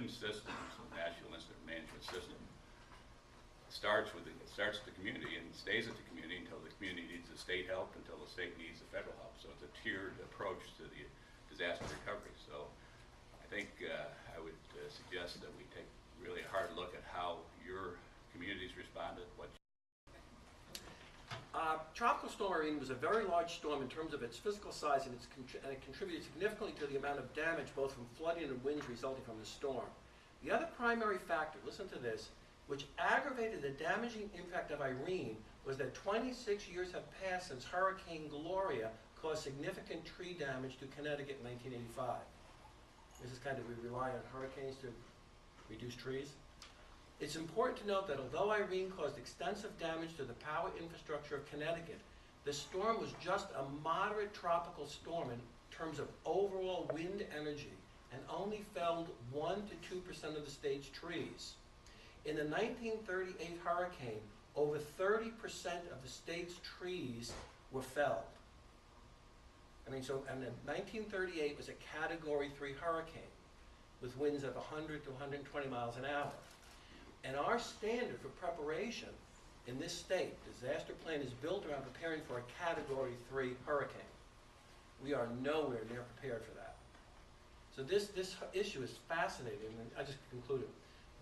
NIM system, so the National Incident Management System, starts at the community and stays at the community until the community needs the state help, until the state needs the federal help. So it's a tiered approach to the disaster recovery. So I think I would suggest that we take really a hard look at how your communities responded. Tropical Storm Irene was a very large storm in terms of its physical size, and it contributed significantly to the amount of damage both from flooding and winds resulting from the storm. The other primary factor, listen to this, which aggravated the damaging impact of Irene was that 26 years have passed since Hurricane Gloria caused significant tree damage to Connecticut in 1985. This is kind of, we rely on hurricanes to reduce trees. It's important to note that although Irene caused extensive damage to the power infrastructure of Connecticut, the storm was just a moderate tropical storm in terms of overall wind energy and only felled 1 to 2% of the state's trees. In the 1938 hurricane, over 30% of the state's trees were felled. And 1938 was a Category 3 hurricane with winds of 100 to 120 miles an hour. And our standard for preparation in this state, disaster plan, is built around preparing for a Category 3 hurricane. We are nowhere near prepared for that. So this issue is fascinating, and I just concluded.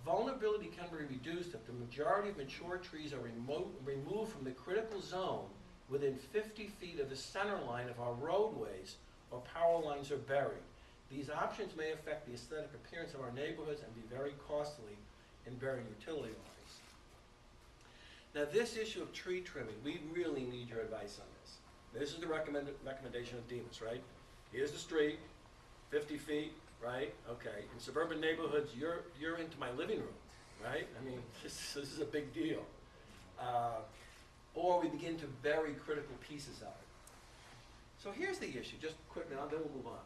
Vulnerability can be reduced if the majority of mature trees are removed from the critical zone within 50 feet of the center line of our roadways or power lines are buried. These options may affect the aesthetic appearance of our neighborhoods and be very costly in burying utility lines. Now this issue of tree trimming, we really need your advice on this. This is the recommendation of Demas, right? Here's the street, 50 feet, right? Okay, in suburban neighborhoods, you're into my living room, right? I mean, this is a big deal. Or we begin to bury critical pieces of it. So here's the issue, just quickly, and then we'll move on.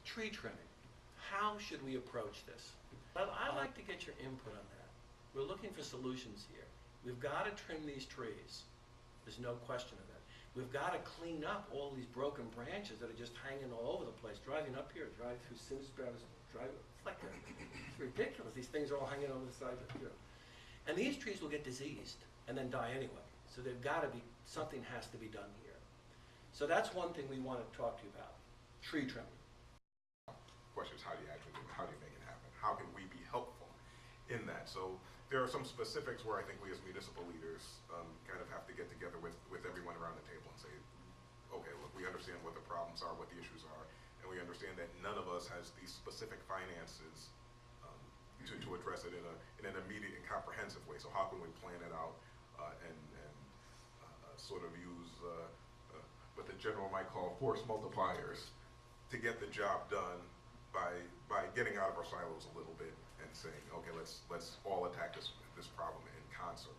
Tree trimming. How should we approach this? I'd like to get your input on that. We're looking for solutions here. We've got to trim these trees. There's no question of that. We've got to clean up all these broken branches that are just hanging all over the place. Driving up here, drive through Simsbury, it's ridiculous. These things are all hanging over the side of here. And these trees will get diseased and then die anyway. So they've got to be, something has to be done here. So that's one thing we want to talk to you about, tree trimming. Question is, how do you actually do it? How do you make it happen? How can we be helpful in that? So there are some specifics where I think we as municipal leaders kind of have to get together with everyone around the table and say, okay, look, we understand what the problems are, what the issues are, and we understand that none of us has these specific finances to address it in an immediate and comprehensive way. So how can we plan it out and sort of use what the general might call force multipliers to get the job done by getting out of our silos a little bit and saying, okay, let's all attack this problem in concert.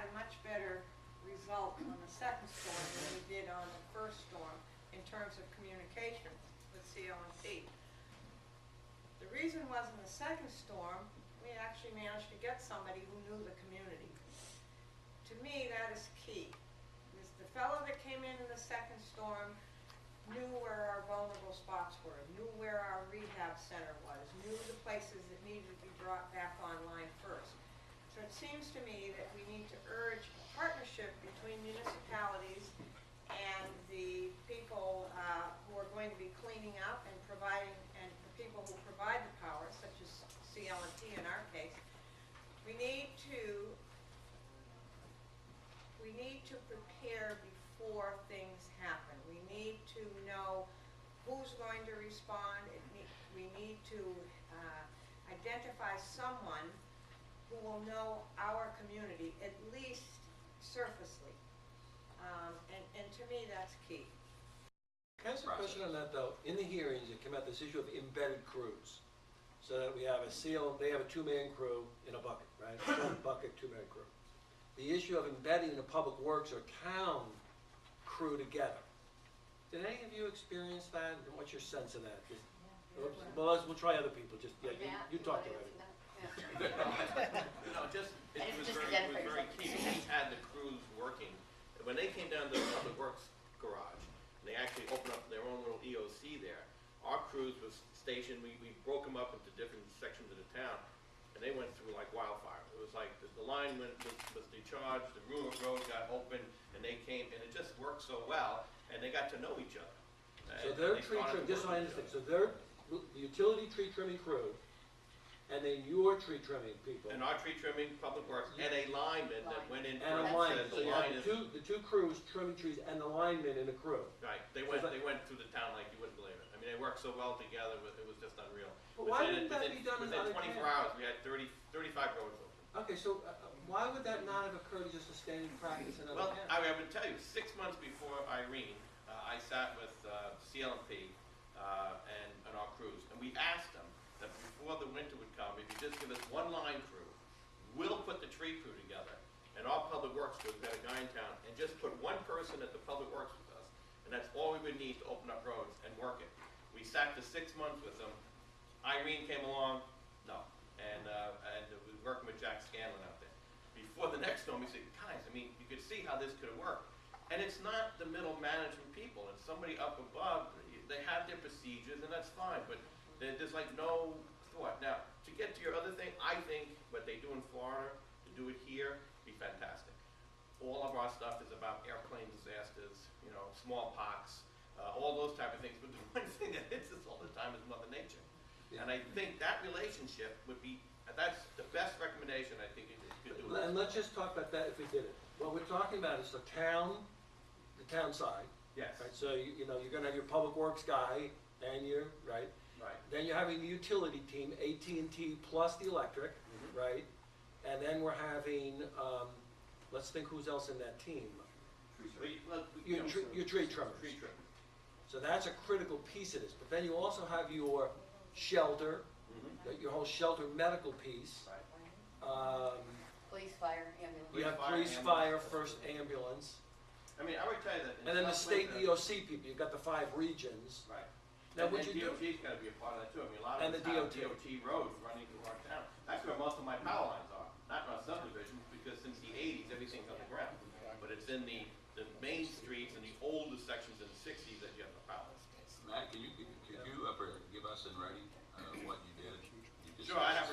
A much better result on the second storm than we did on the first storm in terms of communication with CLMP. The reason was in the second storm, we actually managed to get somebody who knew the community. To me, that is key. Because the fellow that came in the second storm knew where our vulnerable spots were, knew where our rehab center was, knew the places that needed to be brought back online first. So it seems to me that we need to urge a partnership between municipalities and the people who are going to be cleaning up and providing, and the people who provide the power, such as CLMP in our case. We need to prepare before things happen. We need to know who's going to respond. We need to identify someone who will know our community, at least surfacely. And to me, that's key. Can I ask a question on that, though? In the hearings, it came out this issue of embedded crews. So that we have they have a two-man crew in a bucket, right? One bucket, two-man crew. The issue of embedding the public works or town crew together. Did any of you experience that? And what's your sense of that? Well, we'll try other people. Just you talked about it. No, it was very key. We had the crews working. When they came down to the Public Works garage, they actually opened up their own little EOC there. Our crews was station, we broke them up into different sections of the town, and they went through like wildfire. It was like the line was decharged, the Rumor Road got open, and they came, and it just worked so well, and they got to know each other. So And their they tree started trim, to just so work I with each understand, other. so their, the utility tree trimming crew, and then your tree trimming people. And our tree trimming, public works, and a lineman that went in And a first, lineman, said so the you have line the is, two crews trimming trees and the lineman in a crew. right, they went through the town like you wouldn't believe it. I mean, they worked so well together, it was just unreal. But why Within- wouldn't that within- be done in other Within 24 towns? hours, we had 35 roads open. Okay, so why would that not have occurred as just a standing practice in other Well, towns? I would tell you, 6 months before Irene, I sat with CLMP and our crews, and we asked them that before the winter would come, if you just give us one line crew, we'll put the tree crew together, and our public works crew, we've got a guy in town, and just put one person at the public works with us, and that's all we would need to open up roads and work it. We sat the 6 months with them. Irene came along, no, and we were working with Jack Scanlon out there. Before the next storm, we said, guys, I mean, you could see how this could have worked. And it's not the middle management people, it's somebody up above, they have their procedures, and that's fine, but there's like no thought. Now, to get to your other thing, I think what they do in Florida, to do it here, be fantastic. All of our stuff is about airplane disasters, you know, smallpox, all those type of things, but the one thing that hits us all the time is Mother Nature. Yeah. And I think that relationship would be, that's the best recommendation I think it could do. And let's just talk about that if we did it. What we're talking about is the town side, Yes, right? So, you know, you're gonna have your public works guy and your, right? right. Then you're having the utility team, AT&T plus the electric, Mhm. right? And then we're having, let's think who's else in that team. Your tree trimmers. Tree trim. So that's a critical piece of this. But then you also have your shelter, Mhm. your whole shelter medical piece. Right. Police, fire, ambulance. You have Fire, police, ambulance. fire, first ambulance. I mean, I would tell you that. in And then the South state Windsor- EOC people, you've got the 5 regions. Right. Now, And- what and you do- DOT's gotta be a part of that too. I mean, a lot And of the us have DOT. DOT roads running through our town. That's where most of my power lines are, not in our subdivisions, because since the 80s, everything's underground. But it's in the main streets and the older sections in the 60s that you have the power. Matt, could you give us in writing what you did? You just- Sure, I have